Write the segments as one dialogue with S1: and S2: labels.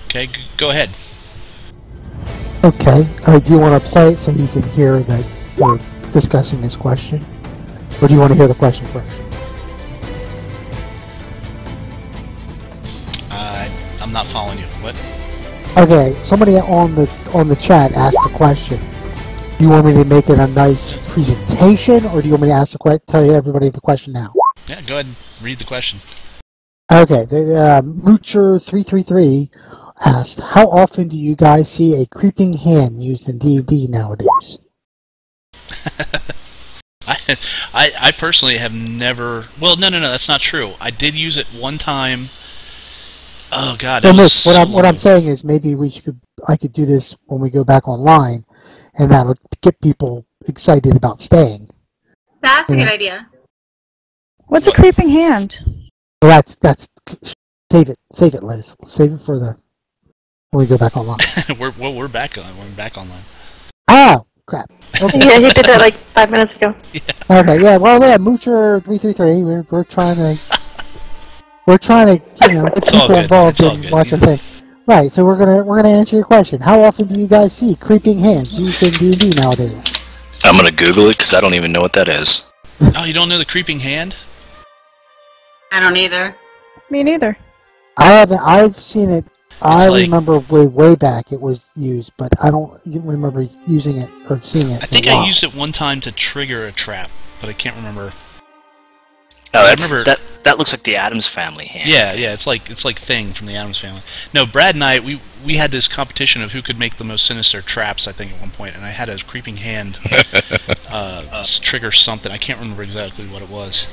S1: Okay, go ahead.
S2: Okay. Do you want to play it so you can hear that we're discussing his question? Or do you want to hear the question first?
S1: I'm not following you. What?
S2: Okay, somebody on the chat asked a question. Do you want me to make it a nice presentation, or do you want me to tell you everybody the question now?
S1: Yeah, go ahead and read the question.
S2: Okay, Moocher333 asked, how often do you guys see a creeping hand used in D&D nowadays?
S1: I personally have never... Well, no, that's not true. I did use it one time. Oh, God.
S2: Well, Mitch, what I'm saying is maybe I could do this when we go back online, and that'll get people excited about staying.
S3: That's a good idea.
S4: What's a creeping hand?
S2: Well, that's save it, Liz. Save it for when we go back online.
S1: we're back on. We're back online.
S2: Ah, crap. Okay.
S5: Yeah, he did that like 5 minutes ago.
S1: Yeah.
S2: Okay, yeah. Well, yeah, Moocher333. We're trying to get people involved and watch our thing. Right. So we're gonna answer your question. How often do you guys see creeping hands used in D&D nowadays?
S6: I'm gonna Google it because I don't even know what that is.
S1: Oh, you don't know the creeping hand?
S3: I don't either.
S4: Me neither.
S2: I haven't. I've seen it. I remember way back it was used, but I don't remember using it or seeing it.
S1: I think I used it one time to trigger a trap, but I can't remember.
S6: Oh, that looks like the Addams Family hand.
S1: Yeah, it's like Thing from the Addams Family. No, Brad and I we had this competition of who could make the most sinister traps. I think at one point, and I had a creeping hand trigger something. I can't remember exactly what it was.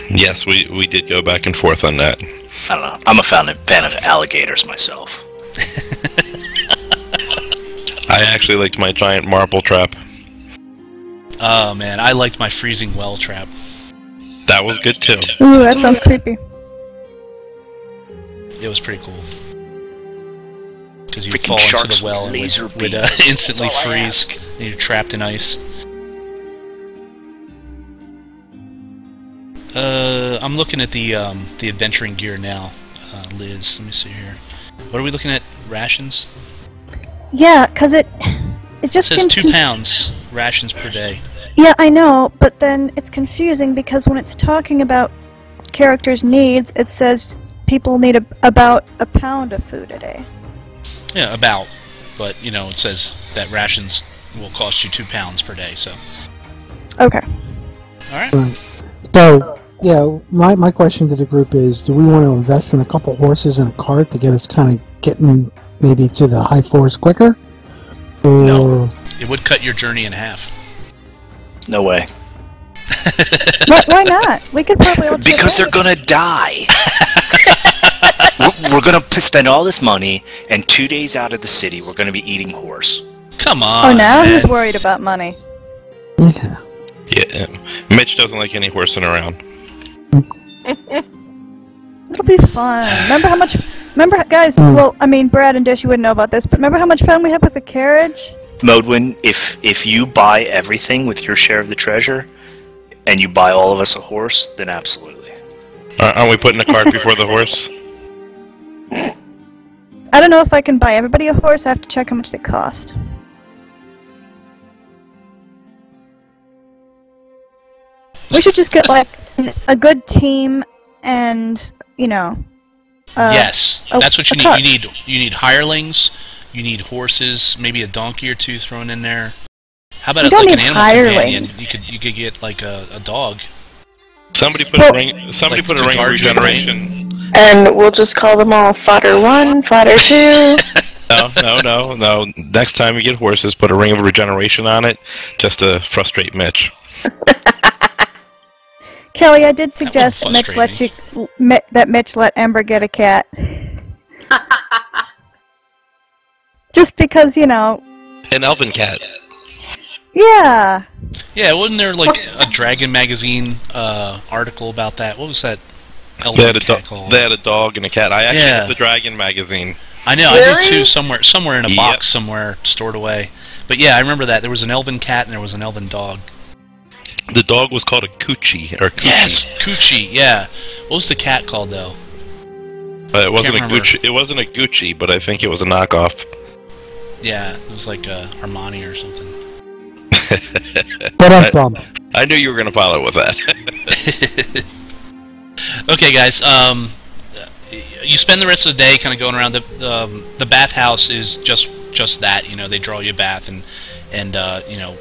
S7: Yes, we did go back and forth on that.
S6: I don't know. I'm a fan of alligators myself.
S7: I actually liked my giant marble trap.
S1: Oh man, I liked my freezing well trap.
S7: That was good too.
S4: Ooh, that sounds creepy.
S1: It was pretty cool. Because you
S6: Freaking
S1: fall into the well and would instantly freeze, and you're trapped in ice. I'm looking at the adventuring gear now, Liz. Let me see here. What are we looking at? Rations?
S4: Yeah, because it just
S1: says
S4: seems
S1: 2 pounds rations per day.
S4: Yeah, I know, but then it's confusing because when it's talking about characters' needs, it says people need about a pound of food a day.
S1: Yeah, about. But, it says that rations will cost you 2 pounds per day, so.
S4: Okay.
S1: Alright.
S2: So, yeah, my question to the group is, do we want to invest in a couple horses and a cart to get us kind of getting maybe to the high floors quicker? Or...
S1: No. It would cut your journey in half.
S6: No way.
S4: Why not? We could probably all
S6: because they're gonna die. we're gonna spend all this money, and 2 days out of the city, we're gonna be eating horse.
S1: Come on.
S4: Oh, now
S1: man.
S4: he's worried about money.
S2: Yeah.
S7: Yeah, Mitch doesn't like any horsing around.
S4: It'll be fun. Remember, guys, well, I mean, Brad and Dish, you wouldn't know about this, but remember how much fun we had with the carriage?
S6: Modwin, if you buy everything with your share of the treasure, and you buy all of us a horse, then absolutely.
S7: Aren't we putting the cart before the horse?
S4: I don't know if I can buy everybody a horse. I have to check how much they cost. We should just get, like, a good team and,
S1: yes, that's what you need.
S4: cart.
S1: You need hirelings, you need horses, maybe a donkey or two thrown in there. How about like an animal companion? You could get like a dog.
S7: Somebody put a ring. Somebody put a ring of regeneration.
S5: And we'll just call them all Fodder 1, Fodder 2.
S7: No. Next time you get horses, put a ring of regeneration on it, just to frustrate Mitch.
S4: Kelly, I did suggest that Mitch let Ember get a cat. Just because,
S7: An elven cat.
S4: Yeah.
S1: Yeah, wasn't there like a Dragon magazine article about that? What was that?
S7: They had a dog and a cat. I actually have the Dragon magazine.
S1: I know, really? I did too. Somewhere in a box, somewhere stored away. But yeah, I remember that there was an elven cat and there was an elven dog.
S7: The dog was called a Coochie, or Coochie.
S1: Yes, Coochie. Yeah. What was the cat called though?
S7: It wasn't a
S1: Can't remember.
S7: Gucci. It wasn't a Gucci, but I think it was a knockoff.
S1: Yeah, it was like Armani or something.
S2: But bump.
S7: I knew you were going to follow with that.
S1: Okay, guys. You spend the rest of the day kind of going around. The bathhouse is just that. You know, they draw you a bath, and you know,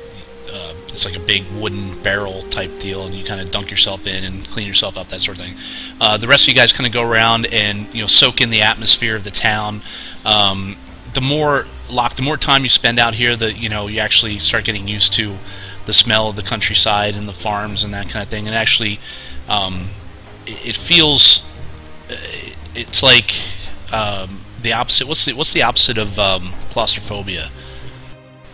S1: it's like a big wooden barrel type deal, and you kind of dunk yourself in and clean yourself up, that sort of thing. The rest of you guys kind of go around and, you know, soak in the atmosphere of the town. The more time you spend out here, you know, you actually start getting used to the smell of the countryside and the farms and that kind of thing. And actually, it feels, it's like the opposite. What's the opposite of claustrophobia?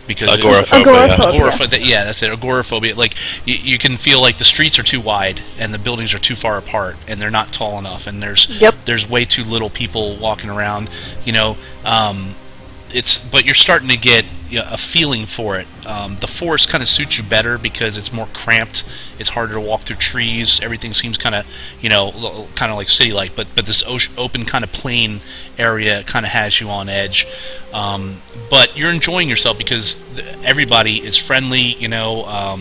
S1: Because
S7: agoraphobia.
S1: Yeah, that's it. Agoraphobia. Like you can feel like the streets are too wide and the buildings are too far apart and they're not tall enough and there's way too little people walking around. You know, but you're starting to get a feeling for it. The forest kind of suits you better because it's more cramped. It's harder to walk through trees. Everything seems kind of, you know, kind of like city-like. But this open kind of plain area kind of has you on edge. But you're enjoying yourself because everybody is friendly. You know,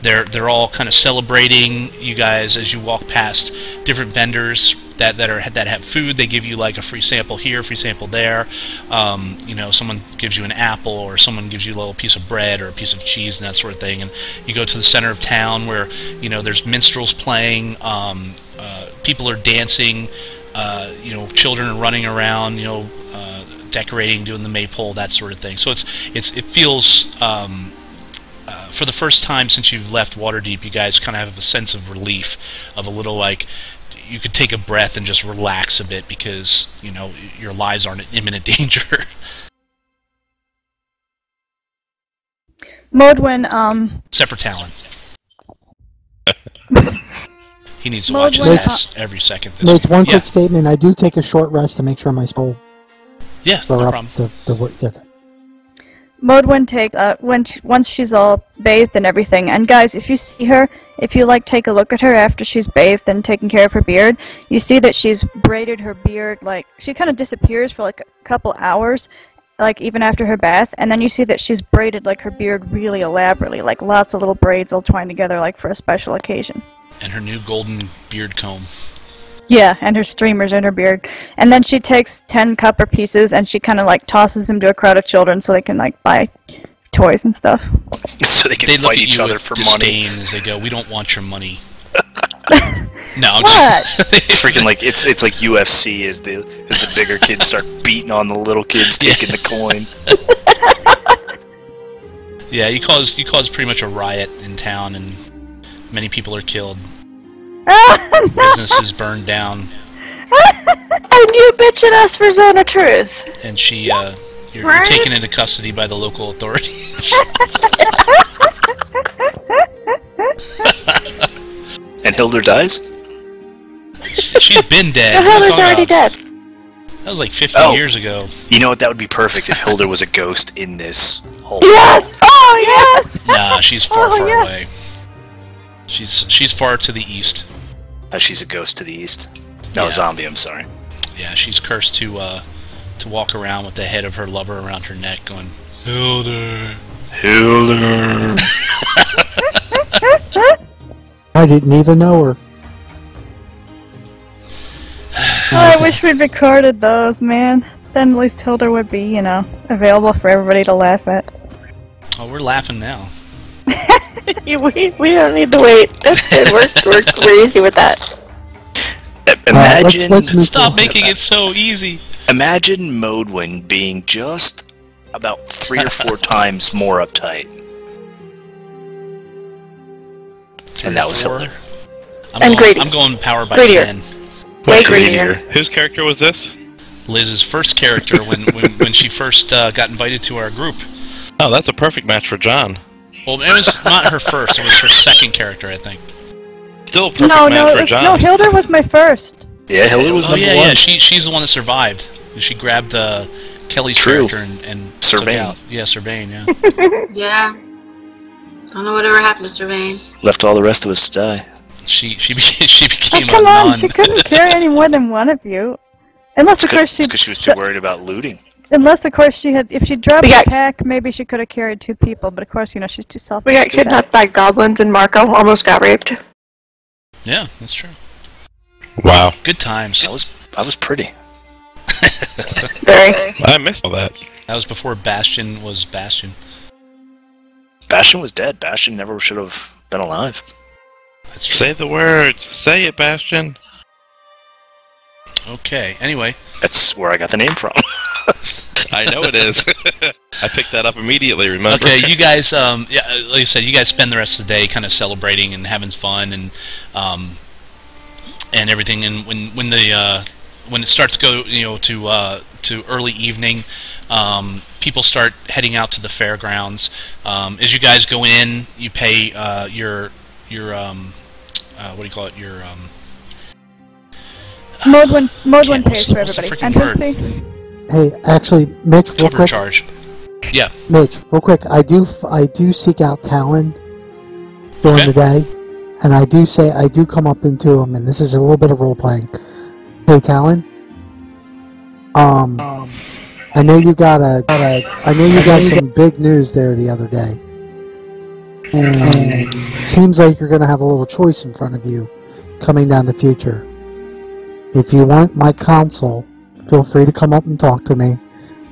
S1: they're all kind of celebrating you guys as you walk past different vendors that have food. They give you like a free sample here, free sample there. You know, someone gives you an apple, or someone gives you a little piece of bread or a piece of cheese and that sort of thing. And you go to the center of town where, you know, there's minstrels playing, people are dancing, you know, children are running around, you know, decorating, doing the maypole, that sort of thing. So it feels. For the first time since you've left Waterdeep, you guys kind of have a sense of relief, of a little like you could take a breath and just relax a bit because, you know, your lives aren't in imminent danger.
S4: Modwin,
S1: Except for Talon. He needs to
S4: Modwin,
S1: watch his ass every second.
S2: Make one
S1: Yeah.
S2: quick statement. I do take a short rest to make sure my spell
S1: Yeah,
S2: are
S1: no
S2: up.
S1: problem.
S2: Okay.
S4: Modwin takes once she's all bathed and everything. And guys, if you see her, if you like take a look at her after she's bathed and taking care of her beard, you see that she's braided her beard. Like she kind of disappears for like a couple hours, like even after her bath, and then you see that she's braided like her beard really elaborately, like lots of little braids all twined together, like for a special occasion.
S1: And her new golden beard comb.
S4: Yeah, and her streamers in her beard. And then she takes 10 copper pieces and she kind of like tosses them to a crowd of children so they can like buy toys and stuff.
S6: So they can
S1: They look
S6: fight
S1: at
S6: each
S1: you
S6: other
S1: with
S6: for
S1: disdain
S6: money.
S1: as they go, "We don't want your money." No, I'm
S4: What?
S6: It's freaking like it's like UFC as the bigger kids start beating on the little kids taking the coin.
S1: Yeah, you caused pretty much a riot in town, and many people are killed. Businesses burned down,
S5: And you bitching us for Zone of Truth.
S1: and you're taken into custody by the local authorities.
S6: And Hildur dies?
S1: She's been dead.
S5: The
S1: What are you
S5: hell is
S1: talking
S5: already
S1: about?
S5: dead.
S1: That was like 50
S6: Oh.
S1: years ago.
S6: You know what? That would be perfect if Hildur was a ghost in this whole.
S4: Yes! Oh, yes!
S1: Nah, she's far,
S4: Oh,
S1: far
S4: yes.
S1: away. She's far to the east.
S6: She's a ghost to the east. No,
S1: Yeah.
S6: zombie. I'm sorry.
S1: Yeah, she's cursed to walk around with the head of her lover around her neck, going, "Hildur."
S6: Hildur.
S2: I didn't even know her.
S4: I wish we'd recorded those, man. Then at least Hildur would be, you know, available for everybody to laugh at.
S1: Oh, we're laughing now.
S5: We don't need to wait. That's good. We're easy with that.
S6: Imagine.
S2: let's move
S1: Stop
S2: forward.
S1: making it so easy.
S6: Imagine Modwin being just about 3 or 4 times more uptight. And that was
S1: Four.
S6: Hildur.
S5: And greedy.
S1: I'm going power by
S5: Greedier.
S1: 10.
S5: Way
S6: Greedier.
S5: greedier.
S7: Whose character was this?
S1: Liz's first character when she first got invited to our group.
S7: Oh, that's a perfect match for John.
S1: Well, it was not her first. It was her second character, I think.
S7: Still a perfect
S4: No,
S7: match for
S4: no,
S7: John.
S4: Hildur was my first.
S6: Yeah, Hildur was
S1: Oh
S6: number
S1: yeah,
S6: 1.
S1: yeah. She's the one that survived. She grabbed Kelly's
S6: True.
S1: character and
S6: Sir
S1: took
S6: Vane.
S1: out. Yeah, Sir Vane. Yeah.
S3: Yeah. Don't know whatever happened to Mr. Vane.
S6: Left all the rest of us to die.
S1: she became
S4: Oh, come
S1: a
S4: on,
S1: nun.
S4: she couldn't carry any more than one of you. Unless, of course,
S6: because she was too worried about looting.
S4: Unless, of course, if she dropped
S5: We
S4: the
S5: got-
S4: pack, maybe she could have carried 2 people. But of course, you know, she's too selfish.
S5: We got
S4: to do that.
S5: kidnapped by goblins and Marco almost got raped.
S1: Yeah, that's true.
S7: Wow.
S1: Good times.
S6: I was pretty.
S5: Very.
S7: I missed all that.
S1: That was before Bastion was Bastion.
S6: Bastion was dead. Bastion never should have been alive.
S1: That's true.
S7: Say the words. Say it, Bastion.
S1: Okay. Anyway,
S6: That's where I got the name from.
S7: I know it is. I picked that up immediately, remember?
S1: okay, you guys, yeah, like I said, you guys spend the rest of the day kind of celebrating and having fun and everything. And when it starts to go, you know, to early evening, people start heading out to the fairgrounds. As you guys go in, you pay your what do you call it? Your
S4: Modwin
S1: Can't-
S4: pays for
S1: what's the
S4: everybody.
S1: freaking
S4: Entrance
S1: word?
S4: fee.
S2: Hey, actually, Mitch, real
S1: cover
S2: quick.
S1: charge. Yeah.
S2: Mitch, real quick. I do seek out Talon during
S1: Okay.
S2: the day, and I do come up into him, and this is a little bit of role playing. Hey, Talon. I know you got some big news there the other day, and it seems like you're gonna have a little choice in front of you coming down the future. If you want my counsel, feel free to come up and talk to me,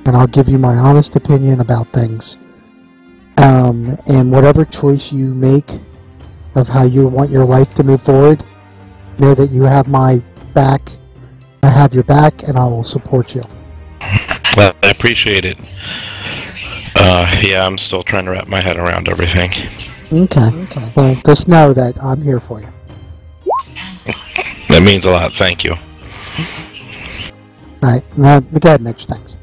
S2: and I'll give you my honest opinion about things. And whatever choice you make of how you want your life to move forward, know that you have my back. I have your back, and I will support you.
S7: Well, I appreciate it. Yeah, I'm still trying to wrap my head around everything.
S2: Okay. Well, just know that I'm here for you.
S7: That means a lot, thank you.
S2: All right. Now, go ahead, Mitch. Thanks.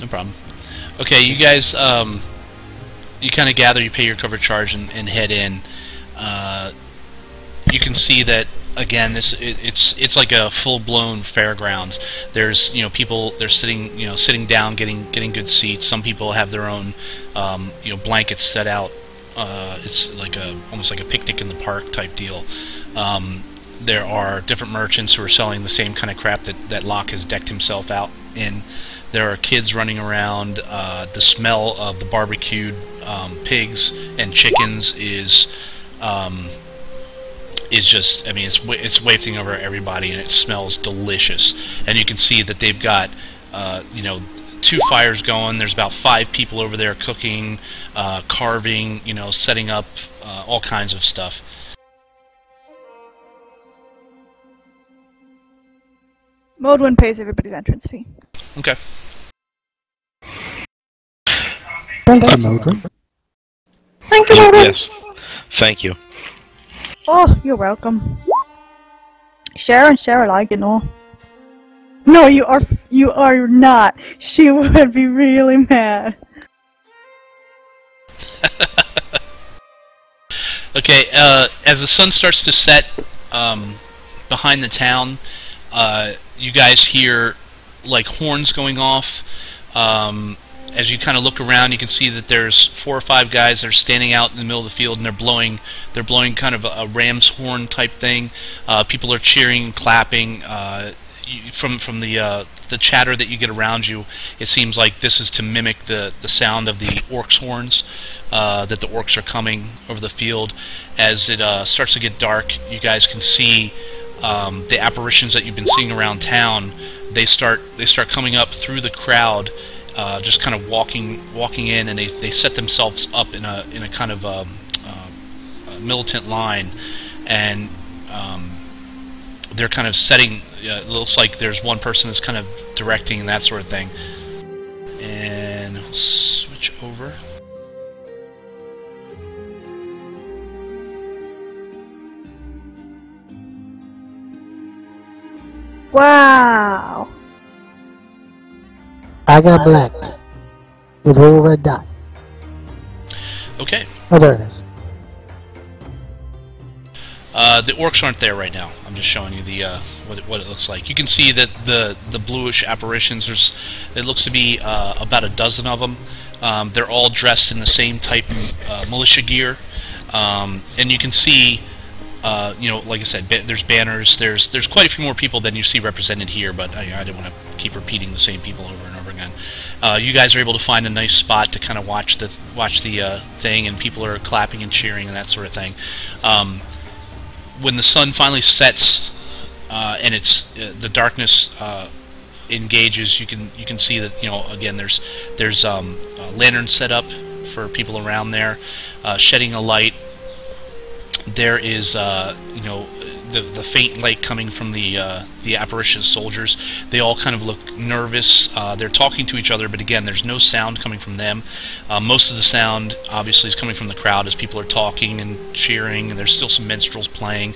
S1: No problem. Okay, you guys, you kind of gather, you pay your cover charge, and head in. You can see that again. It's like a full-blown fairgrounds. There's people. They're sitting down, getting good seats. Some people have their own blankets set out. It's like almost like a picnic in the park type deal. There are different merchants who are selling the same kind of crap that Locke has decked himself out in. There are kids running around. The smell of the barbecued pigs and chickens is just, I mean, it's wafting over everybody, and it smells delicious. And you can see that they've got 2 fires going. There's about 5 people over there cooking, carving, setting up all kinds of stuff.
S4: Modwin pays everybody's entrance fee.
S1: Okay.
S2: Thank you, Modron.
S5: Thank you, Robin.
S7: Yes, thank you.
S4: Oh, you're welcome. Share like you know. No, you are not. She would be really mad.
S1: Okay, as the sun starts to set behind the town, you guys hear like horns going off. As you kind of look around, you can see that there's 4 or 5 guys that are standing out in the middle of the field, and they're blowing kind of a ram's horn type thing. People are cheering and clapping. From the chatter that you get around you, it seems like this is to mimic the sound of the orcs' horns, that the orcs are coming over the field. As it starts to get dark, you guys can see the apparitions that you've been seeing around town. They start coming up through the crowd, just kind of walking in, and they set themselves up in a kind of a militant line, and they're kind of setting. It looks like there's one person that's kind of directing and that sort of thing. And we'll switch over.
S4: Wow.
S2: I got black with a little red dot.
S1: Okay.
S2: Oh, there it is.
S1: The orcs aren't there right now. I'm just showing you the what it looks like. You can see that the bluish apparitions. It looks to be about a dozen of them. They're all dressed in the same type of militia gear, and you can see, like I said, there's banners. There's quite a few more people than you see represented here, but I didn't want to keep repeating the same people over and over again. You guys are able to find a nice spot to kind of watch the thing, and people are clapping and cheering and that sort of thing. When the sun finally sets and the darkness engages, you can see that again there's lanterns set up for people around there, shedding a light. There is the faint light coming from the apparition soldiers. They all kind of look nervous. They're talking to each other, but again, there's no sound coming from them. Most of the sound, obviously, is coming from the crowd as people are talking and cheering, and there's still some minstrels playing.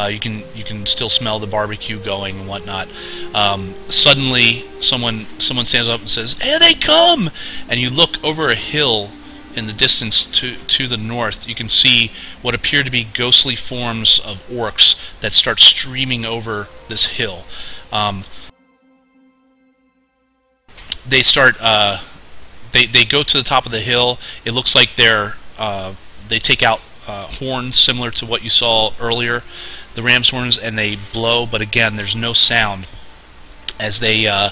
S1: You can still smell the barbecue going and whatnot. Suddenly, someone stands up and says, "Here they come!" And you look over a hill. In the distance to the north, you can see what appear to be ghostly forms of orcs that start streaming over this hill. They start. They go to the top of the hill. It looks like they take out horns similar to what you saw earlier, the ram's horns, and they blow. But again, there's no sound. As they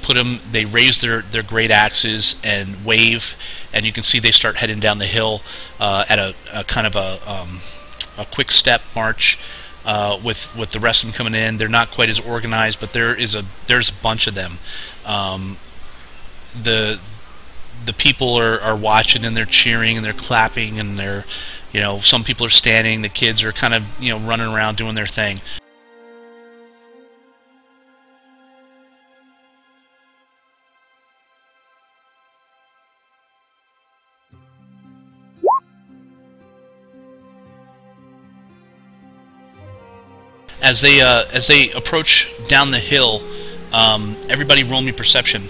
S1: put them, they raise their great axes and wave, and you can see they start heading down the hill at a kind of a quick step march with the rest of them coming in. They're not quite as organized, but there's a bunch of them. The people are watching, and they're cheering and they're clapping, and they're some people are standing. The kids are kind of running around doing their thing. As they approach down the hill, everybody roll me perception.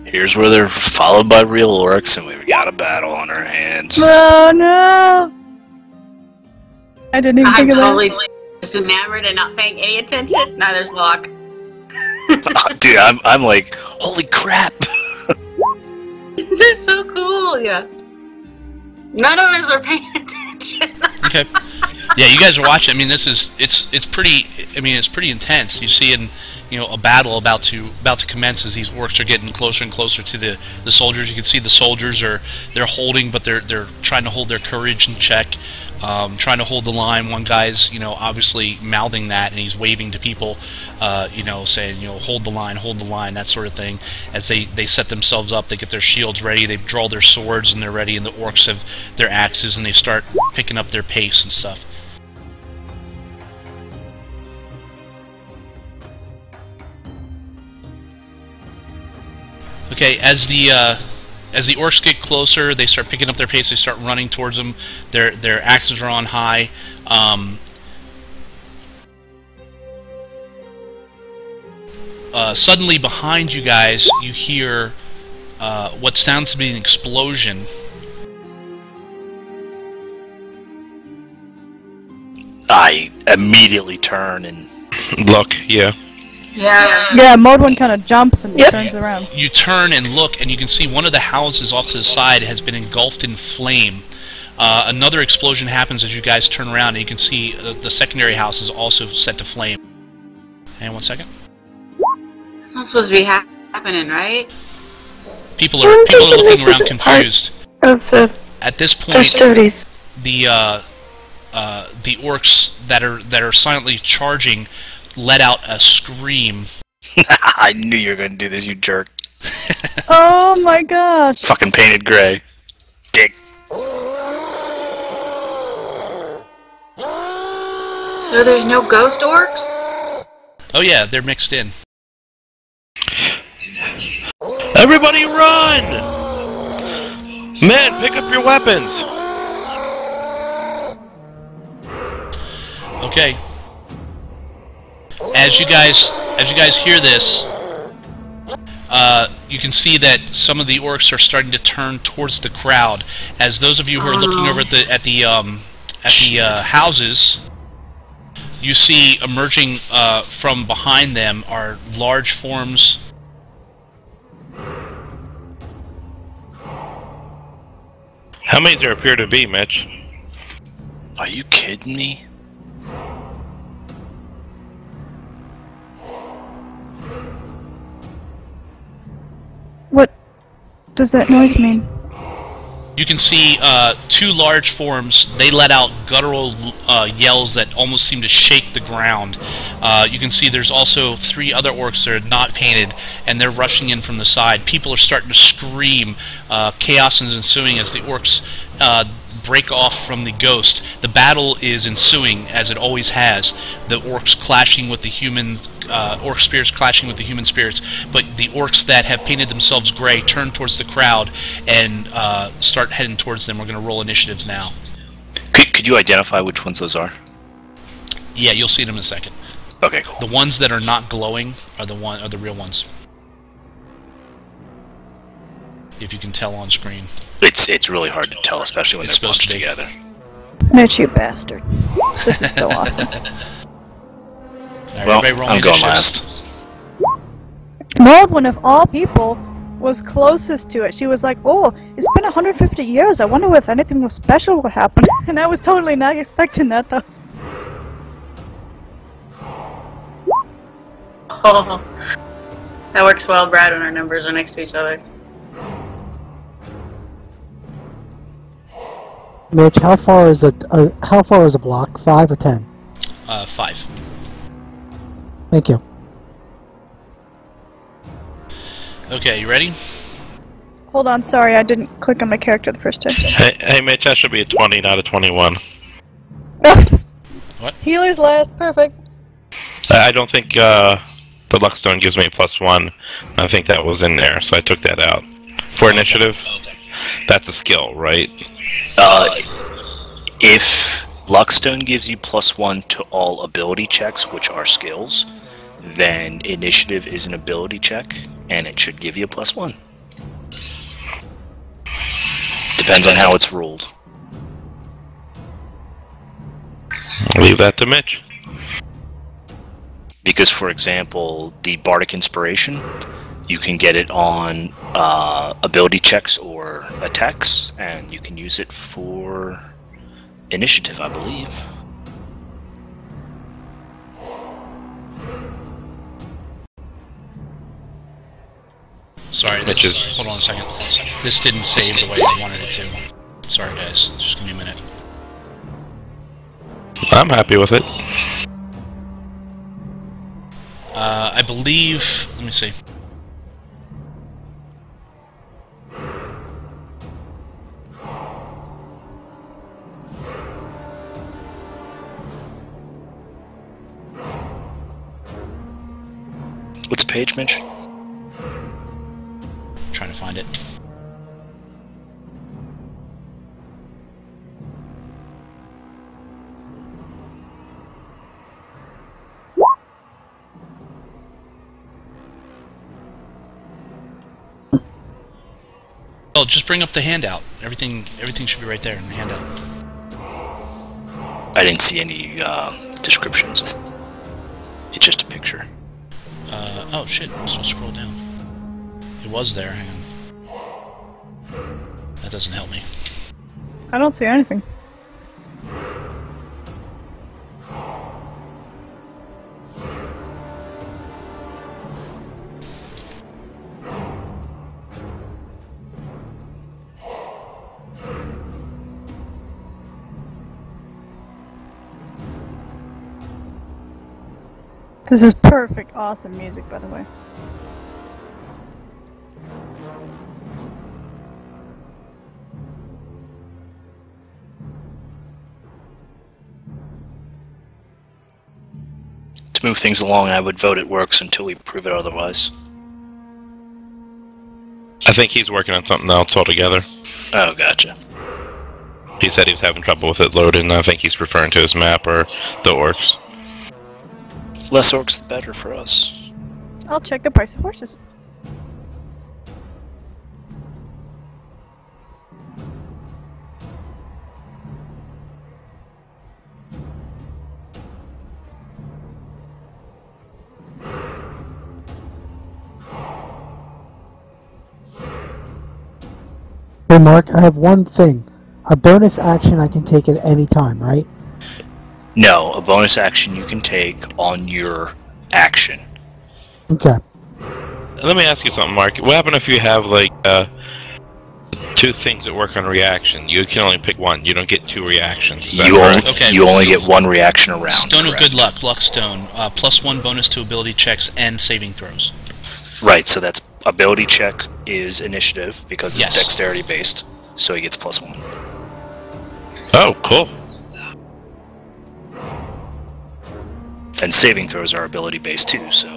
S6: Here's where they're followed by real orcs, and we've got a battle on our hands.
S4: Oh no! I didn't even think of that.
S3: I'm totally just enamored and not paying any attention. Neither's Locke.
S6: Dude, I'm like, holy crap!
S3: This is so cool. Yeah. None of us are paying attention.
S1: Okay. Yeah, you guys are watching. I mean, it's pretty. I mean, it's pretty intense. You see, a battle about to commence as these orcs are getting closer and closer to the soldiers. You can see the soldiers they're holding, but they're trying to hold their courage in check, trying to hold the line. One guy's obviously mouthing that, and he's waving to people, saying hold the line, that sort of thing. As they set themselves up, they get their shields ready, they draw their swords, and they're ready. And the orcs have their axes, and they start picking up their pace and stuff. Okay, as the orcs get closer, they start picking up their pace. They start running towards them. Their axes are on high. Suddenly, behind you guys, you hear what sounds to be an explosion.
S6: I immediately turn and
S7: Look, yeah.
S4: Yeah, Mode 1 kind of jumps and turns around.
S1: You turn and look, and you can see one of the houses off to the side has been engulfed in flame. Another explosion happens as you guys turn around, and you can see the secondary house is also set to flame. Hang on 1 second.
S3: It's not supposed to be happening, right?
S1: People are looking around confused.
S5: Of the
S1: At this point,
S5: festivities.
S1: the orcs that are silently charging let out a scream.
S6: I knew you were going to do this, you jerk.
S4: Oh my gosh!
S6: Fucking painted gray. Dick.
S3: So there's no ghost orcs?
S1: Oh yeah, they're mixed in.
S7: Everybody run! Men, pick up your weapons!
S1: Okay. As you guys hear this, you can see that some of the orcs are starting to turn towards the crowd. As those of you who are looking over at the houses, You see emerging from behind them are large forms.
S7: How many does there appear to be, Mitch?
S6: Are you kidding me?
S4: What does that noise mean?
S1: You can see two large forms. They let out guttural yells that almost seem to shake the ground. You can see there's also 3 other orcs that are not painted, and they're rushing in from the side. People are starting to scream. Chaos is ensuing as the orcs break off from the ghost. The battle is ensuing, as it always has. The orcs clashing with the human orc spirits clashing with the human spirits, but the orcs that have painted themselves gray turn towards the crowd and start heading towards them. We're going to roll initiatives now.
S6: Could you identify which ones those are?
S1: Yeah, you'll see them in a second.
S6: Okay, cool.
S1: The ones that are not glowing are the real ones. If you can tell on screen.
S6: It's really hard to tell, especially when
S1: It's
S6: they're
S1: supposed
S6: bunched
S1: to be.
S6: together.
S4: Mitch, you bastard. This is so awesome.
S1: Right,
S6: Well,
S1: everybody roll
S6: I'm going
S1: initiatives.
S6: last.
S4: Moldwyn, of all people, was closest to it. She was like, oh, it's been 150 years. I wonder if anything was special would happen. And I was totally not expecting that, though.
S3: Oh, that works well, Brad, when our numbers are next to each other.
S2: Mitch, how far is a block? 5 or 10?
S1: 5.
S2: Thank you.
S1: Okay, you ready?
S4: Hold on, sorry, I didn't click on my character the first time.
S7: Hey, Mitch, that should be a 20, not a 21.
S1: What?
S4: Healer's last, perfect.
S7: I don't think the Luckstone gives me a +1. I think that was in there, so I took that out. For initiative, that's a skill, right?
S6: If Luckstone gives you +1 to all ability checks, which are skills, then initiative is an ability check, and it should give you a +1. Depends on how it's ruled.
S7: I'll leave that to Mitch.
S6: Because, for example, the Bardic Inspiration, you can get it on ability checks or attacks, and you can use it for initiative, I believe.
S1: Sorry,
S7: Which is-
S1: hold on a second. This didn't save the way I wanted it to. Sorry, guys. Just give me a minute.
S7: I'm happy with it.
S1: I believe... Let me see.
S6: What's the page, Mitch?
S1: Trying to find it. Oh, just bring up the handout. Everything should be right there in the handout.
S6: I didn't see any descriptions. It's just a picture.
S1: Oh shit, so scroll down. It was there, hang on. That doesn't help me.
S4: I don't see anything. This is perfect, awesome music, by the way.
S6: To move things along, I would vote it works until we prove it otherwise.
S7: I think he's working on something else altogether.
S6: Oh, gotcha.
S7: He said he was having trouble with it loading, and I think he's referring to his map or the orcs.
S6: Less orcs, the better for us.
S4: I'll check the price of horses.
S2: Hey Mark, I have one thing. A bonus action I can take at any time, right?
S6: No, a bonus action you can take on your action.
S2: Okay.
S7: Let me ask you something, Mark. What happens if you have, like, 2 things that work on reaction? You can only pick one. You don't get 2 reactions. Is that correct?
S1: Okay.
S6: You only get 1 reaction around.
S1: Stone of
S6: correct?
S1: Good Luck, Luck Stone. +1 bonus to ability checks and saving throws.
S6: Right, so that's ability check is initiative because it's
S1: Yes.
S6: dexterity based, so he gets +1.
S7: Oh, cool.
S6: And saving throws are ability based too, so.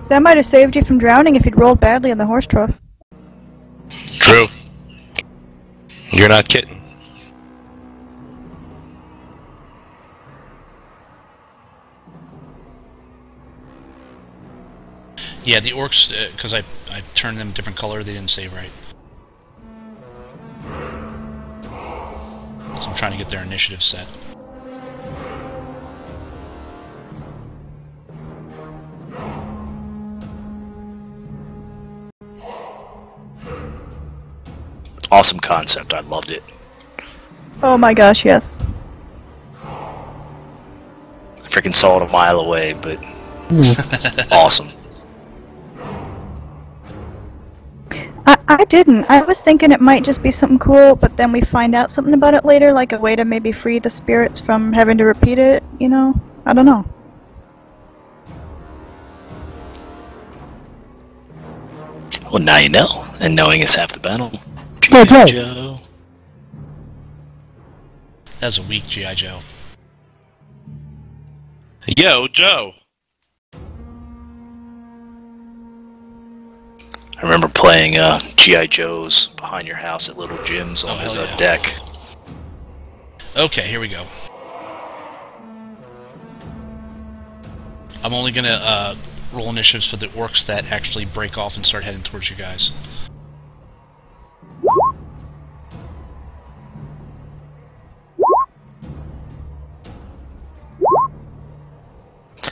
S4: That might have saved you from drowning if you'd rolled badly on the horse trough.
S7: True. You're not kidding.
S1: Yeah, the orcs, because I turned them a different color, they didn't save right. So I'm trying to get their initiative set.
S6: Awesome concept, I loved it.
S4: Oh my gosh, yes.
S6: I freaking saw it a mile away, but
S2: Yeah.
S6: awesome.
S4: I didn't. I was thinking it might just be something cool, but then we find out something about it later, like a way to maybe free the spirits from having to repeat it, you know? I don't know.
S6: Well, now you know, and knowing is half the battle.
S2: Hey, Joe.
S6: Joe.
S1: That was a weak G.I. Joe.
S7: Yo, Joe.
S6: I remember playing G.I. Joes behind your house at Little Jim's on
S1: Oh,
S6: his
S1: hell yeah.
S6: deck.
S1: Okay, here we go. I'm only gonna roll initiatives for the orcs that actually break off and start heading towards you guys.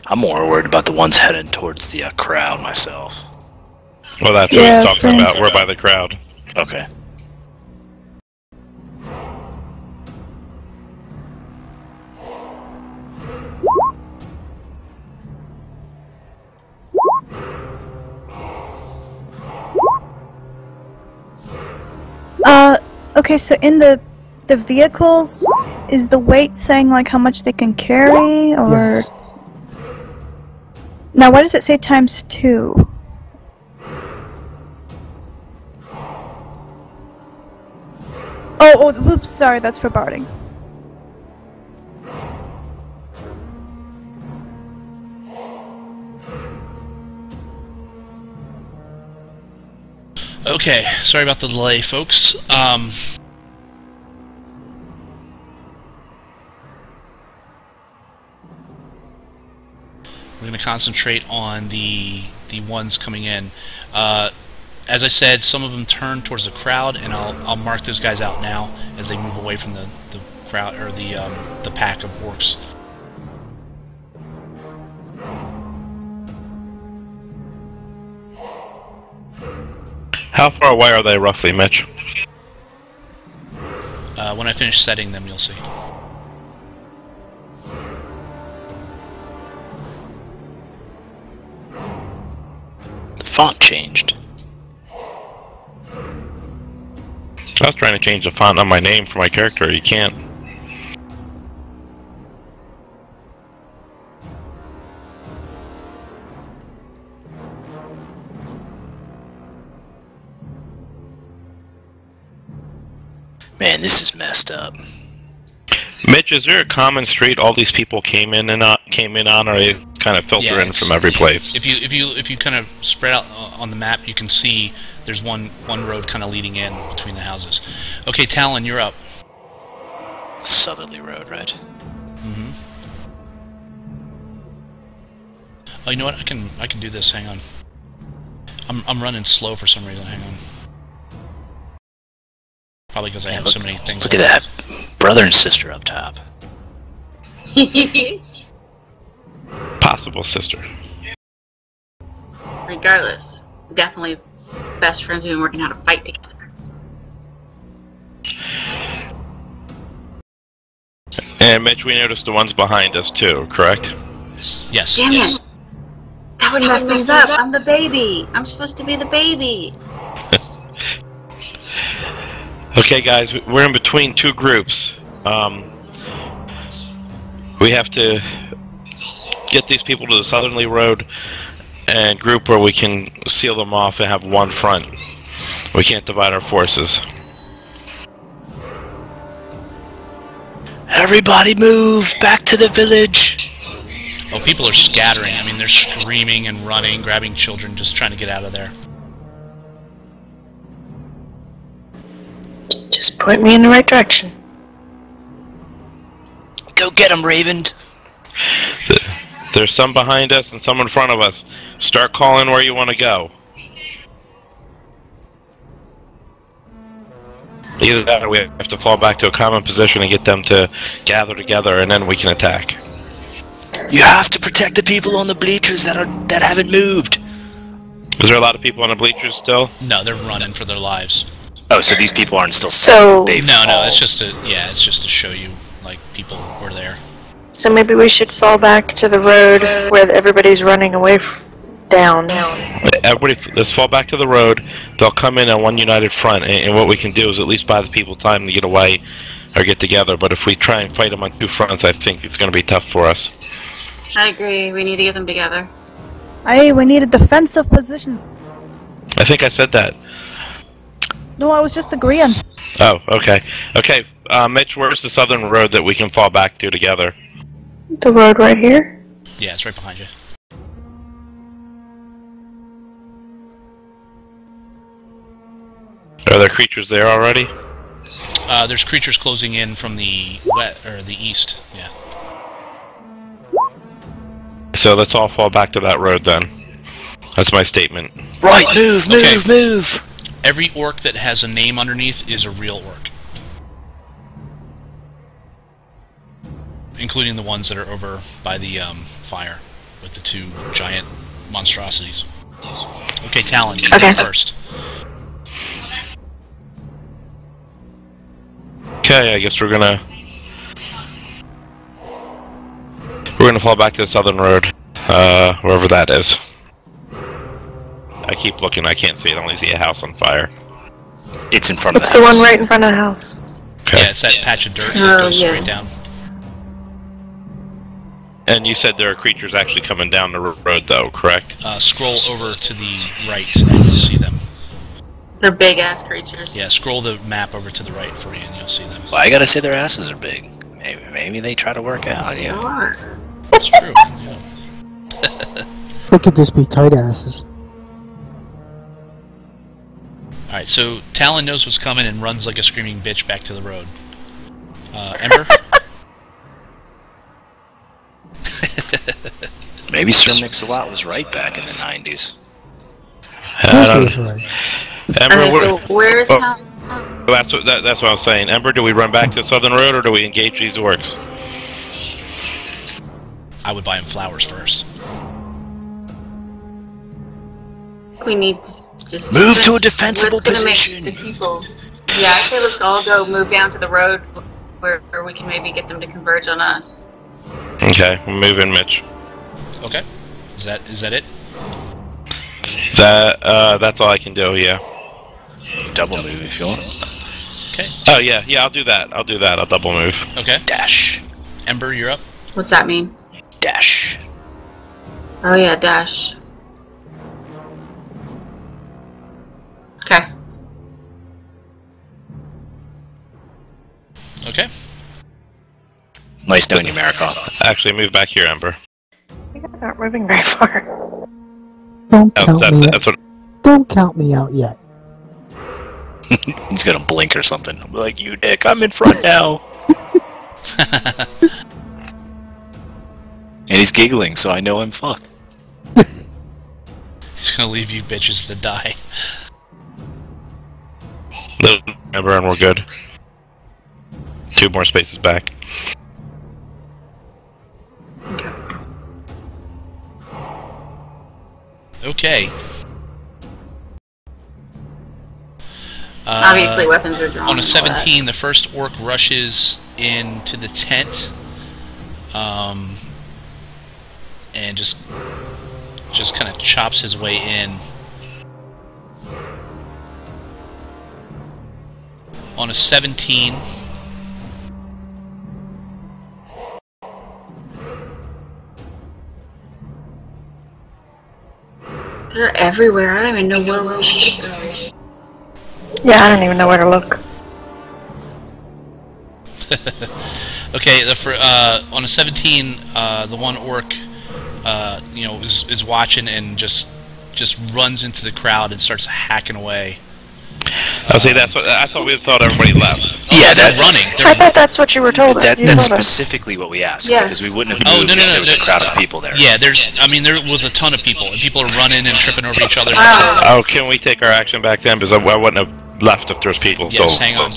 S6: I'm more worried about the ones heading towards the crowd myself.
S7: Well, that's what
S4: Yeah,
S7: he's talking
S4: same.
S7: about. We're by the crowd.
S6: Okay.
S4: Okay, so in the vehicles, is the weight saying like how much they can carry, or...
S2: Yes.
S4: Now, why does it say ×2? Oh, oops, sorry, that's for barding.
S1: Okay, sorry about the delay, folks. We're going to concentrate on the ones coming in. As I said, some of them turn towards the crowd, and I'll mark those guys out now as they move away from the crowd or the pack of orcs.
S7: How far away are they roughly, Mitch?
S1: When I finish setting them, you'll see.
S6: The font changed.
S7: I was trying to change the font on my name for my character. You can't.
S6: Man, this is messed up.
S7: Mitch, is there a common street all these people came in on, or they kind of filter in
S1: it's-
S7: from every place?
S1: If you kind of spread out on the map, you can see there's one road kind of leading in between the houses. Okay, Talon, you're up.
S6: Southerly Road, right?
S1: Mm-hmm. Oh, you know what? I can do this. Hang on. I'm running slow for some reason. Hang on. Probably because I have so many things.
S6: Look at that. Brother and sister up top.
S7: Possible sister.
S3: Regardless, definitely best friends who've been working how to fight together.
S7: And Mitch, we noticed the ones behind us too, correct?
S1: Yes.
S3: Damn it. That would mess things up. I'm the baby. I'm supposed to be the baby.
S7: Okay, guys, we're in between two groups. We have to get these people to the Southerly Road and group where we can seal them off and have one front. We can't divide our forces.
S6: Everybody move back to the village.
S1: Oh, people are scattering. I mean, they're screaming and running, grabbing children, just trying to get out of there.
S5: Just point me in the right direction.
S6: Go get him, Raven.
S7: There's some behind us and some in front of us. Start calling where you want to go. Either that or we have to fall back to a common position and get them to gather together, and then we can attack.
S6: You have to protect the people on the bleachers that haven't moved.
S7: Is there a lot of people on the bleachers still?
S1: No, they're running for their lives.
S6: Oh, so these people aren't still.
S5: So
S1: No, it's just to show you, like, people were there.
S5: So maybe we should fall back to the road where everybody's running away down.
S7: Everybody, let's fall back to the road. They'll come in on one united front, and what we can do is at least buy the people time to get away or get together. But if we try and fight them on two fronts, I think it's going to be tough for us.
S3: I agree. We need to get them together.
S4: Hey, we need a defensive position.
S7: I think I said that.
S4: No, I was just agreeing.
S7: Oh, okay. Okay, Mitch, where's the southern road that we can fall back to together?
S5: The road right here?
S1: Yeah, it's right behind you.
S7: Are there creatures there already?
S1: There's creatures closing in from the east. Yeah.
S7: So let's all fall back to that road then. That's my statement.
S6: Right, move.
S1: Every orc that has a name underneath is a real orc. Including the ones that are over by the fire with the two giant monstrosities. Okay, Talon, you go first.
S7: Okay, I guess we're gonna fall back to the southern road, wherever that is. I keep looking, I can't see it, I only see a house on fire.
S6: It's in front of the
S5: It's
S6: house.
S5: the one right in front of the house.
S7: Okay.
S1: Yeah, it's that patch of dirt that goes straight down.
S7: And you said there are creatures actually coming down the road, though, correct?
S1: Scroll over to the right and you'll see them.
S3: They're big-ass creatures.
S1: Yeah, scroll the map over to the right for you and you'll see them.
S6: Well, I gotta say their asses are big. Maybe they try to work out,
S3: They
S6: yeah.
S3: are.
S1: That's true. Yeah.
S2: They could just be tight asses.
S1: Alright, so Talon knows what's coming and runs like a screaming bitch back to the road. Ember?
S6: Maybe Sir Mix-a-Lot was right back in the 90s.
S2: That's right.
S7: Ember,
S3: Okay, so where's Talon?
S7: that's what I was saying. Ember, do we run back to the southern road, or do we engage these orcs?
S1: I would buy him flowers first.
S3: We need to just
S6: Move to a defensible
S3: what's gonna
S6: position.
S3: Make the people. Yeah, I say let's all go move down to the road where we can maybe get them to converge on us.
S7: Okay, we'll move in, Mitch.
S1: Okay. Is that it?
S7: That's all I can do, yeah.
S6: Double move if you want.
S1: Okay.
S7: Oh, yeah, I'll do that. I'll double move.
S1: Okay.
S6: Dash.
S1: Ember, you're up.
S3: What's that mean?
S6: Dash.
S3: Oh yeah, dash. Okay.
S1: Okay.
S6: Nice knowing you, Marikoth.
S7: Actually, move back here, Ember.
S5: You guys aren't moving very far.
S2: Don't
S7: Oh,
S2: count me.
S7: that's what.
S2: Don't count me out yet.
S6: He's gonna blink or something. I'll be like, you dick, I'm in front now. And he's giggling, so I know I'm fucked.
S1: He's gonna leave you bitches to die.
S7: Little Ember, and we're good. 2 more spaces back.
S1: Okay.
S3: Obviously, weapons are drawn.
S1: On a
S3: and all that.
S1: 17, the first orc rushes into the tent, and just kind of chops his way in. On a 17,
S3: They're everywhere. I don't even know where we should go.
S5: Yeah, I don't even know where to look.
S1: okay, on a 17, the one orc, is watching and just runs into the crowd and starts hacking away.
S7: See, that's what I thought. We thought everybody left.
S6: Yeah,
S1: They're running.
S5: I thought that's what you were told.
S6: That's
S5: You told us.
S6: specifically what we asked,
S3: Yeah.
S6: because we wouldn't have
S1: Oh,
S6: moved
S1: no,
S6: if there was a crowd of people there.
S1: Yeah, there was a ton of people, and people are running and tripping over each other.
S7: Oh, can we take our action back then? Because I wouldn't have left if there's people
S1: Yes,
S7: still.
S1: hang on.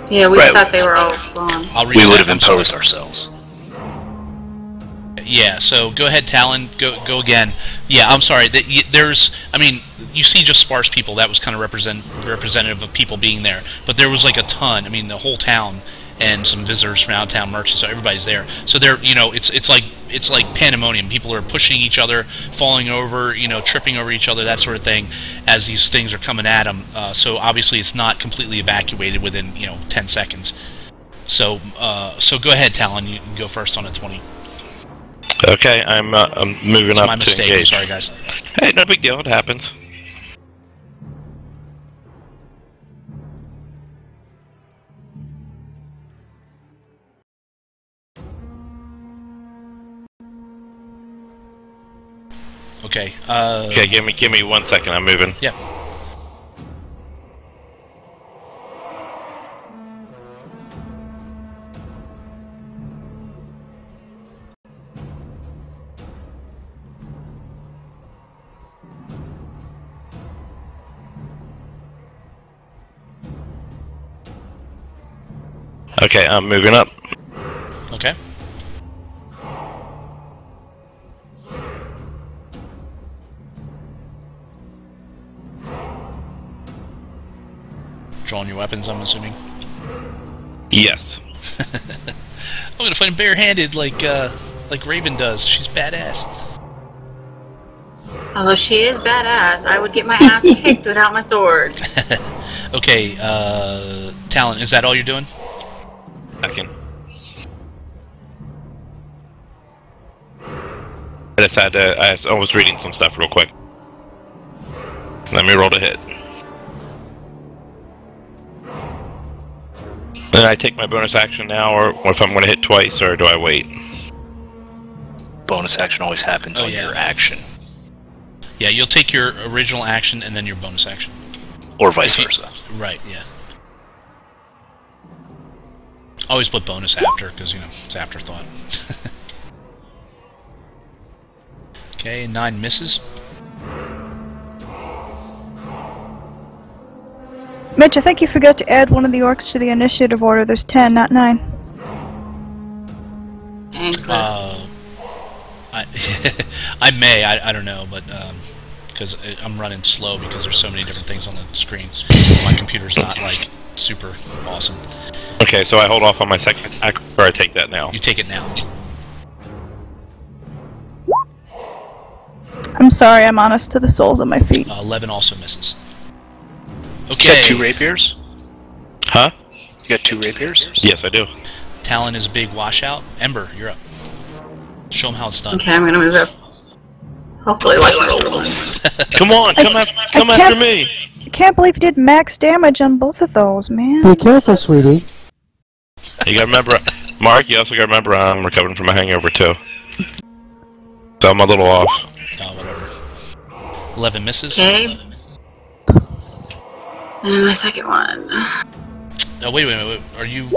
S3: Yeah, we
S6: Right.
S3: thought they were all gone.
S1: I'll
S6: We
S1: reset.
S6: would have
S1: I'm sorry.
S6: imposed ourselves.
S1: Yeah, so go ahead, Talon. Go again. Yeah, I'm sorry. You see just sparse people. That was kind of representative of people being there. But there was like a ton. I mean, the whole town and some visitors from out of town, merchants. So everybody's there. So it's like pandemonium. People are pushing each other, falling over, tripping over each other, that sort of thing, as these things are coming at them. So obviously, it's not completely evacuated within 10 seconds. So go ahead, Talon. You can go first on a 20.
S7: Okay, I'm moving
S1: It's
S7: up
S1: my
S7: to
S1: mistake. I'm
S7: engage.
S1: sorry, guys.
S7: Hey, no big deal. It happens.
S1: Okay.
S7: Okay, give me 1 second. I'm moving.
S1: Yeah.
S7: Okay, I'm moving up.
S1: Okay. Drawing your weapons, I'm assuming.
S7: Yes.
S1: I'm gonna fight him barehanded, like Raven does. She's badass.
S3: Although she is badass, I would get my ass kicked without my sword.
S1: Okay, Talon, is that all you're doing?
S7: Second. I was reading some stuff real quick. Let me roll to hit. Then I take my bonus action now, or if I'm going to hit twice, or do I wait?
S6: Bonus action always happens
S1: Oh,
S6: on
S1: yeah.
S6: your action,
S1: Yeah, you'll take your original action and then your bonus action.
S6: or vice
S1: If you-
S6: versa.
S1: Right, yeah. Always put bonus after, because, it's afterthought. Okay, 9 misses.
S4: Mitch, I think you forgot to add one of the orcs to the initiative order. There's 10, not 9.
S3: Thanks, Liz.
S1: I may, I don't know, but because I'm running slow because there's so many different things on the screen. My computer's not like super awesome.
S7: Okay, so I hold off on my second attack, or I take that now.
S1: You take it now.
S4: I'm sorry, I'm honest to the soles of my feet.
S1: 11 also misses.
S6: You
S1: Okay.
S6: got 2 rapiers?
S7: Huh?
S6: You got 2 rapiers?
S7: Yes, I do.
S1: Talon is a big washout. Ember, you're up. Show him how it's done.
S3: Okay, I'm gonna move up. Hopefully, like roll one.
S7: Come on, come
S4: can't-
S7: after me.
S4: I can't believe you did max damage on both of those, man.
S2: Be careful, sweetie.
S7: You gotta remember, Mark. You also gotta remember I'm recovering from a hangover too, so I'm a little off.
S1: Oh, whatever. 11 misses.
S3: Okay. And my second one.
S1: Oh, wait. Are you...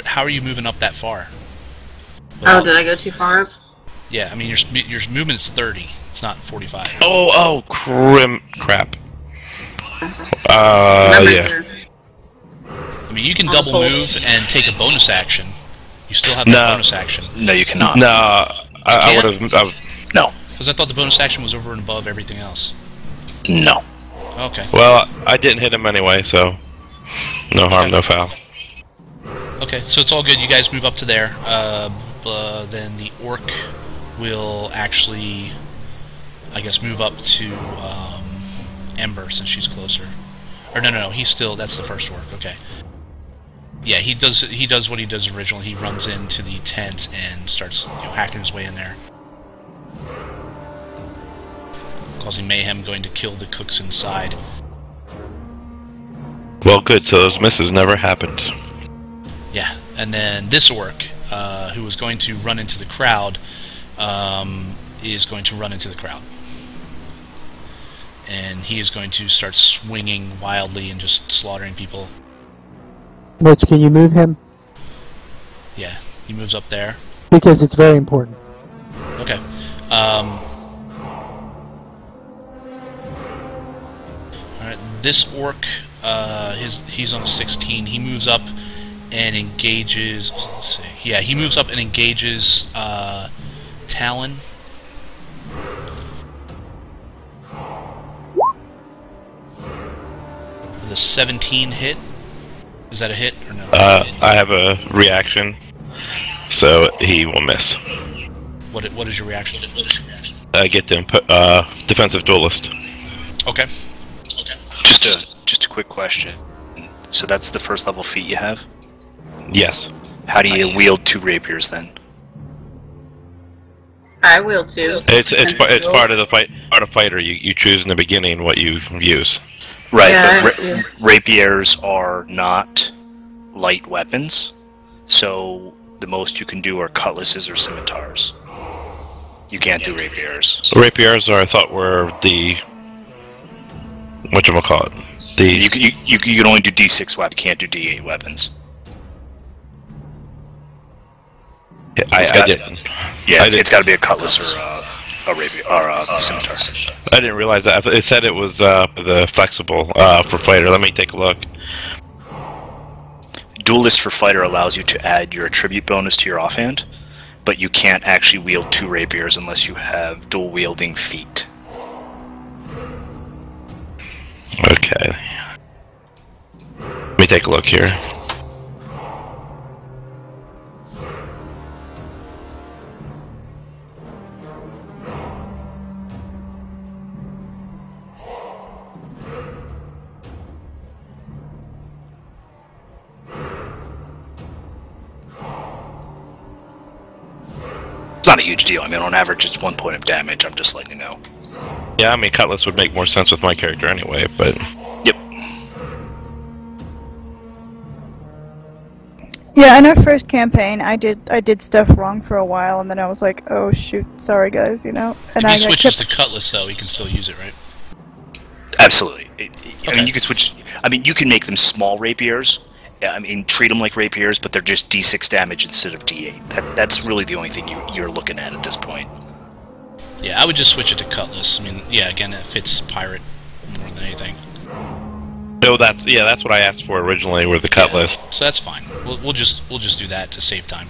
S1: how are you moving up that far?
S3: Oh, did I go too far up?
S1: Yeah, I mean, your movement's 30. It's not 45.
S7: Crap.
S3: Remember
S7: Yeah.
S3: your-
S1: I mean, you can double move and take a bonus action. You still have
S7: No.
S1: that bonus action.
S6: No, you cannot.
S7: No, I would have.
S6: No.
S1: Because I thought the bonus action was over and above everything else.
S6: No.
S1: Okay.
S7: Well, I didn't hit him anyway, so no harm, no foul.
S1: Okay, so it's all good. You guys move up to there. Then the orc will actually, I guess, move up to Ember since she's closer. Or no, he's still. That's the first orc. Okay. Yeah, he does what he does originally. He runs into the tent and starts hacking his way in there, causing mayhem, going to kill the cooks inside.
S7: Well, good. So those misses never happened.
S1: Yeah, and then this orc, who was going to run into the crowd, is going to run into the crowd. And he is going to start swinging wildly and just slaughtering people.
S2: Mitch, can you move him?
S1: Yeah, he moves up there.
S2: Because it's very important.
S1: Okay. Alright, this orc, he's on a 16. He moves up and engages... Let's see. Yeah, he moves up and engages Talon. With a 17 hit. Is that a hit or no?
S7: I have a reaction, so he will miss.
S1: What is your reaction?
S7: I get to input defensive duelist.
S1: Okay.
S6: Just a quick question. So that's the first level feat you have?
S7: Yes.
S6: How do you wield 2 rapiers then?
S3: I will too.
S7: It's part of the fight. Part of fighter. You choose in the beginning what you use.
S6: Right,
S3: Yeah,
S6: but
S3: yeah.
S6: rapiers are not light weapons, so the most you can do are cutlasses or scimitars. You can't do rapiers.
S7: Rapiers I thought were the whatchamacallit?
S6: You can only do D6 weapons. You can't do D8 weapons.
S7: I didn't.
S6: Yeah, it's got to be a cutlass or a rapier or a scimitar.
S7: I didn't realize that. It said it was the flexible for fighter. Let me take a look.
S6: Duelist for fighter allows you to add your attribute bonus to your offhand, but you can't actually wield 2 rapiers unless you have dual wielding feat.
S7: Okay. Let me take a look here.
S6: It's not a huge deal. I mean, on average, it's 1 point of damage. I'm just letting you know.
S7: Yeah, I mean, cutlass would make more sense with my character anyway, but...
S6: Yep.
S4: Yeah, in our first campaign, I did stuff wrong for a while, and then I was like, oh shoot, sorry guys, And
S1: If he switches to cutlass, though, he can still use it, right?
S6: Absolutely. I
S1: Okay.
S6: mean, you can switch. I mean, you can make them small rapiers. I mean, treat them like rapiers, but they're just D6 damage instead of D8. That's really the only thing you're looking at this point.
S1: Yeah, I would just switch it to cutlass. I mean, yeah, again, it fits pirate more than anything.
S7: No, that's what I asked for originally, were the cutlass.
S1: Yeah, so that's fine. We'll just do that to save time.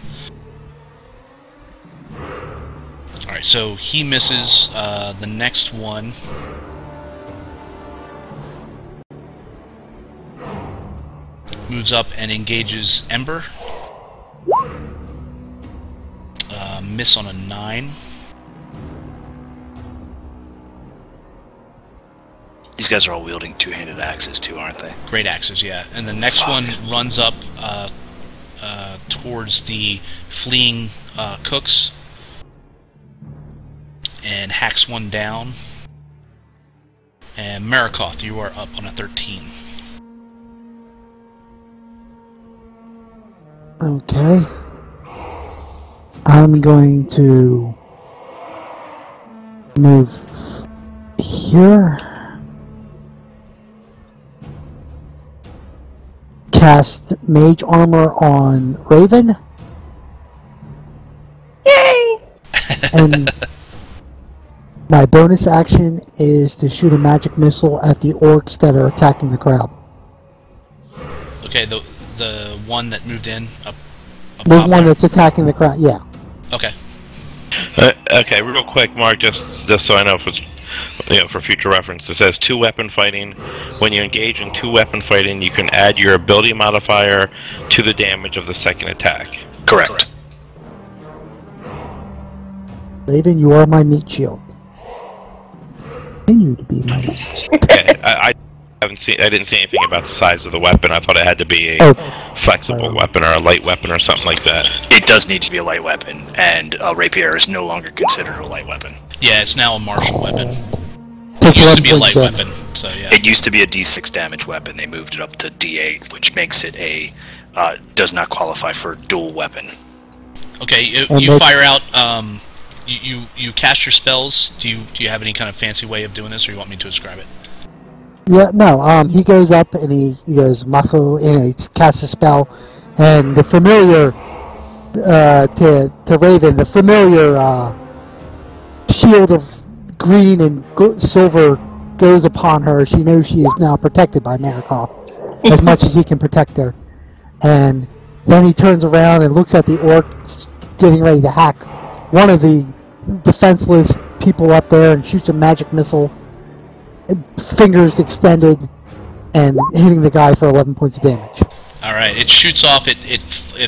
S1: All right, so he misses. The next one. Moves up and engages Ember. Miss on a 9.
S6: These guys are all wielding 2-handed axes too, aren't they?
S1: Great axes, yeah. And the next one runs up towards the fleeing cooks and hacks one down. And Marikoth, you are up on a 13.
S2: Okay. I'm going to move here. Cast Mage Armor on Raven.
S5: Yay!
S2: And my bonus action is to shoot a magic missile at the orcs that are attacking the crowd.
S1: Okay, the one that moved in up
S2: The
S1: top
S2: one
S1: there?
S2: that's attacking the crowd, yeah.
S1: Okay.
S7: Okay, real quick, Mark, just so I know if it's for future reference. It says 2-weapon fighting. When you engage in 2-weapon fighting, you can add your ability modifier to the damage of the second attack.
S6: Correct.
S2: Raven, you are my meat shield. Continue to be my meat shield.
S7: Okay, I didn't see anything about the size of the weapon. I thought it had to be a flexible weapon or a light weapon or something like that.
S6: It does need to be a light weapon, and a rapier is no longer considered a light weapon.
S1: Yeah, it's now a martial weapon. It used to be a light weapon, so yeah.
S6: It used to be a D6 damage weapon. They moved it up to D8, which makes it a does not qualify for dual weapon.
S1: Okay, you fire out. You cast your spells. Do you have any kind of fancy way of doing this, or you want me to describe it?
S2: Yeah, no. He goes up and he goes Mafu, and he casts a spell, and the familiar to Raven, the familiar shield of green and silver goes upon her. She knows she is now protected by Marikov as much as he can protect her, and then he turns around and looks at the orc getting ready to hack one of the defenseless people up there and shoots a magic missile. Fingers extended and hitting the guy for 11 points of damage.
S1: All right, it shoots off. It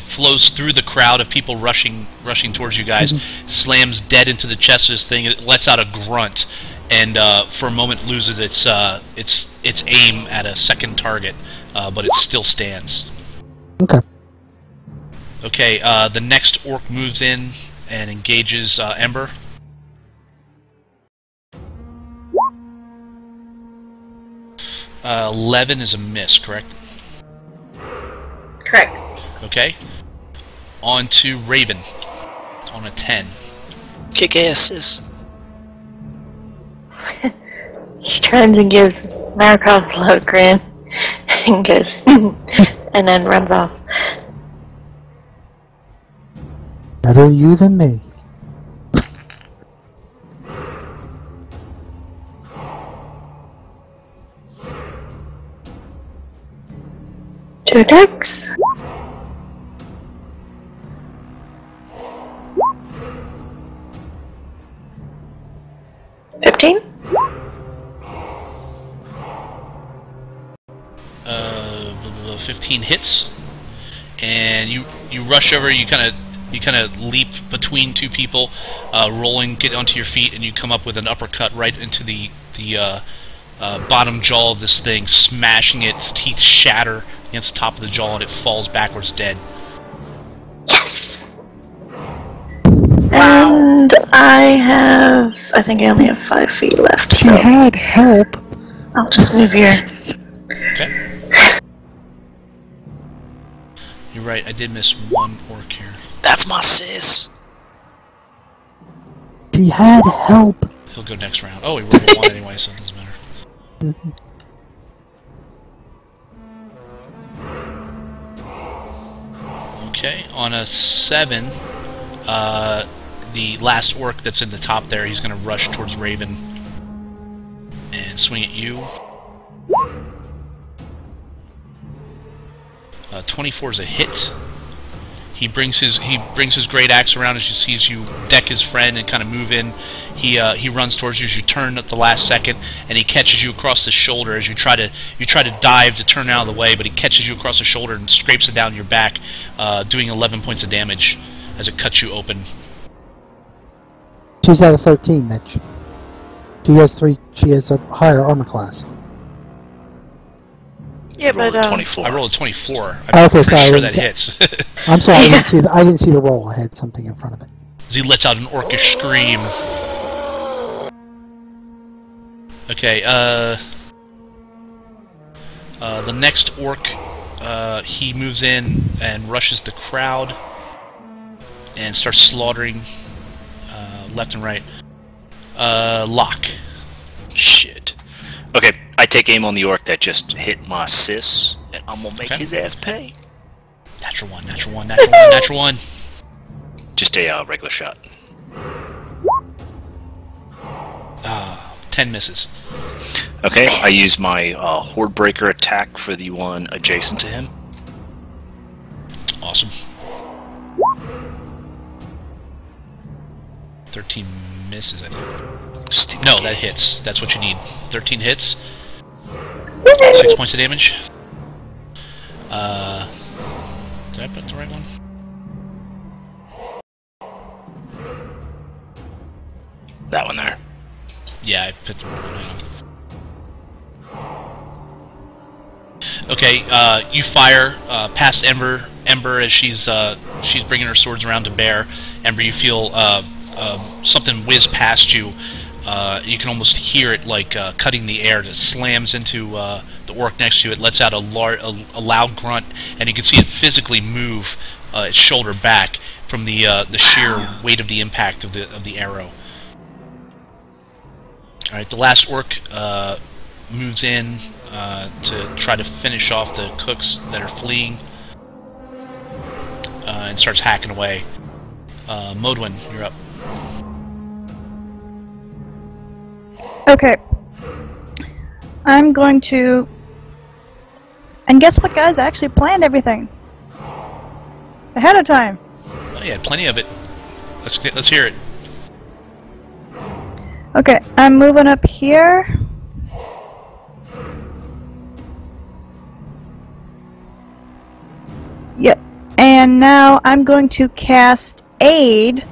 S1: flows through the crowd of people rushing towards you guys. Slams dead into the chest of this thing. It lets out a grunt, and for a moment loses its aim at a second target, but it still stands.
S2: Okay.
S1: Okay. The next orc moves in and engages Ember. Uh, 11 is a miss, correct?
S3: Correct.
S1: Okay. On to Raven. On a 10.
S6: Kick asses.
S5: She turns and gives Marikov a loud grin and goes, and then runs off.
S2: Better you than me.
S5: Two attacks. $15.
S1: 15 hits, and you rush over. You kind of leap between two people, rolling, get onto your feet, and you come up with an uppercut right into the bottom jaw of this thing, smashing it. Its teeth shatter against the top of the jaw, and it falls backwards dead.
S5: Yes! And I think I only have 5 feet left,
S2: She
S5: so
S2: had help.
S5: I'll just move here.
S1: Okay. You're right, I did miss one orc here.
S6: That's my sis.
S2: She had help.
S1: He'll go next round. Oh, he rolled a 1 anyway, so it doesn't matter. Okay, on a 7, the last orc that's in the top there, he's going to rush towards Raven and swing at you. 24 is a hit. He brings his great axe around as he sees you deck his friend and kind of move in. He runs towards you as you turn at the last second, and he catches you across the shoulder as you try to dive to turn out of the way, but he catches you across the shoulder and scrapes it down your back, doing 11 points of damage as it cuts you open.
S2: She's at a 13, Mitch. She has a higher armor class.
S5: Yeah,
S6: Roll
S5: but
S6: a 24.
S1: I rolled a 24.
S2: Okay,
S1: I'm pretty
S2: sorry,
S1: sure
S2: I
S1: that
S2: didn't
S1: hits.
S2: I'm sorry, I didn't see the roll. I had something in front of it.
S1: As he lets out an orcish scream. Okay, the next orc, he moves in and rushes the crowd and starts slaughtering left and right. Lock.
S6: Shit. Okay, I take aim on the orc that just hit my sis, and I'm gonna make his ass pay.
S1: Natural one, natural one, natural one, natural one.
S6: Just a regular shot.
S1: 10 misses.
S6: Okay, I use my Horde Breaker attack for the one adjacent to him.
S1: Awesome. 13 misses, I think.
S6: Stupid
S1: No,
S6: game.
S1: that hits. That's what you need. 13 hits. 6 points of damage. Did I put the right one?
S6: That one there.
S1: Yeah, I put the wrong one. Okay, you fire past Ember as she's bringing her swords around to bear. Ember, you feel something whiz past you. You can almost hear it like cutting the air. It slams into the orc next to you. It lets out a loud grunt, and you can see it physically move its shoulder back from the sheer weight of the impact of the arrow. All right, the last orc moves in to try to finish off the cooks that are fleeing, and starts hacking away. Modwin, you're up.
S4: Okay. I'm going to... And guess what, guys? I actually planned everything. Ahead of time.
S1: Oh yeah, plenty of it. Let's hear it.
S4: Okay, I'm moving up here. Yep. And now I'm going to cast Aid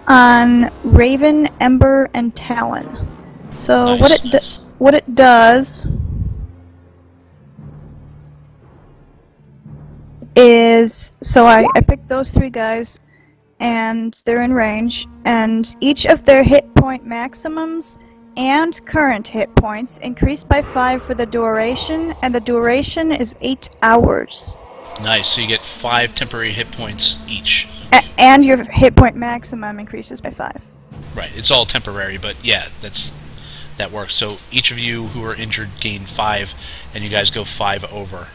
S4: on Raven, Ember, and Talon. So
S1: Nice.
S4: what it does is, so I picked those three guys, and they're in range, and each of their hit point maximums and current hit points increased by 5 for the duration, and the duration is 8 hours.
S1: Nice. So you get 5 temporary hit points each.
S4: And your hit point maximum increases by 5.
S1: Right. It's all temporary, but yeah, that works. So each of you who are injured gain 5, and you guys go 5 over.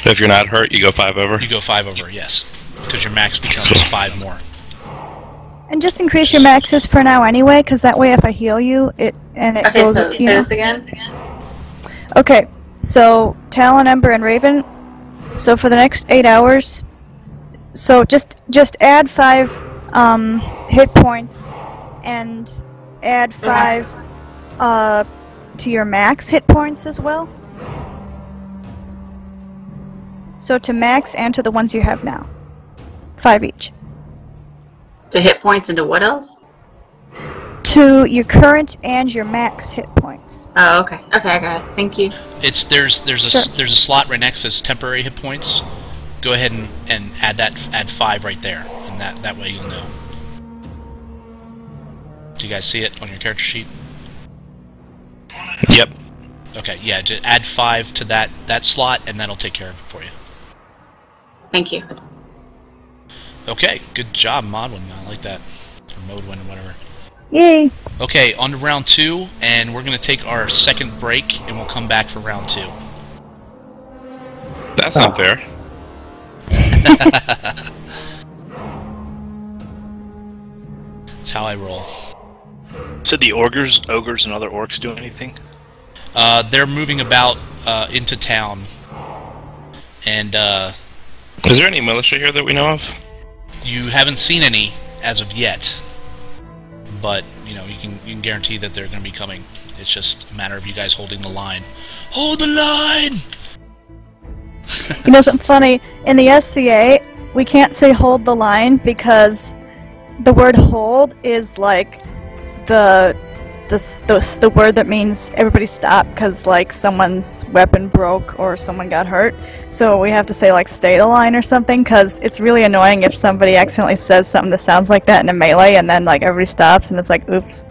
S7: If you're not hurt, you go 5 over.
S1: You go 5 over, yes, because your max becomes 5 more.
S4: And just increase your maxes for now anyway, because that way if I heal you, it
S3: Okay,
S4: goes,
S3: so
S4: you
S3: say
S4: know.
S3: this again.
S4: Okay, so Talon, Ember, and Raven. So for the next 8 hours, so just add 5 hit points and add 5 to your max hit points as well. So to max and to the ones you have now. 5 each.
S3: To hit points into what else?
S4: To your current and your max hit points.
S3: Oh, okay. Okay, I got it. Thank you.
S1: There's a
S4: Sure.
S1: there's a slot right next that says temporary hit points. Go ahead and add 5 right there, and that way you'll know. Do you guys see it on your character sheet?
S7: Yep.
S1: Okay, yeah, just add 5 to that slot, and that'll take care of it for you.
S3: Thank you.
S1: Okay, good job, Modwin. I like that. Or Modwin, or whatever.
S4: Yay!
S1: Okay, on to round 2, and we're going to take our second break, and we'll come back for round 2.
S7: That's not fair.
S1: That's how I roll.
S6: So the ogres, and other orcs do anything?
S1: They're moving about into town, and
S7: Is there any militia here that we know of?
S1: you haven't seen any as of yet. But you know, you can guarantee that they're going to be coming. It's just a matter of you guys holding the line. Hold the line!
S4: You know something funny? In the SCA, we can't say hold the line because the word hold is like the word that means everybody stop because like someone's weapon broke or someone got hurt. So we have to say like stay the line or something because it's really annoying if somebody accidentally says something that sounds like that in a melee and then like everybody stops and it's like oops.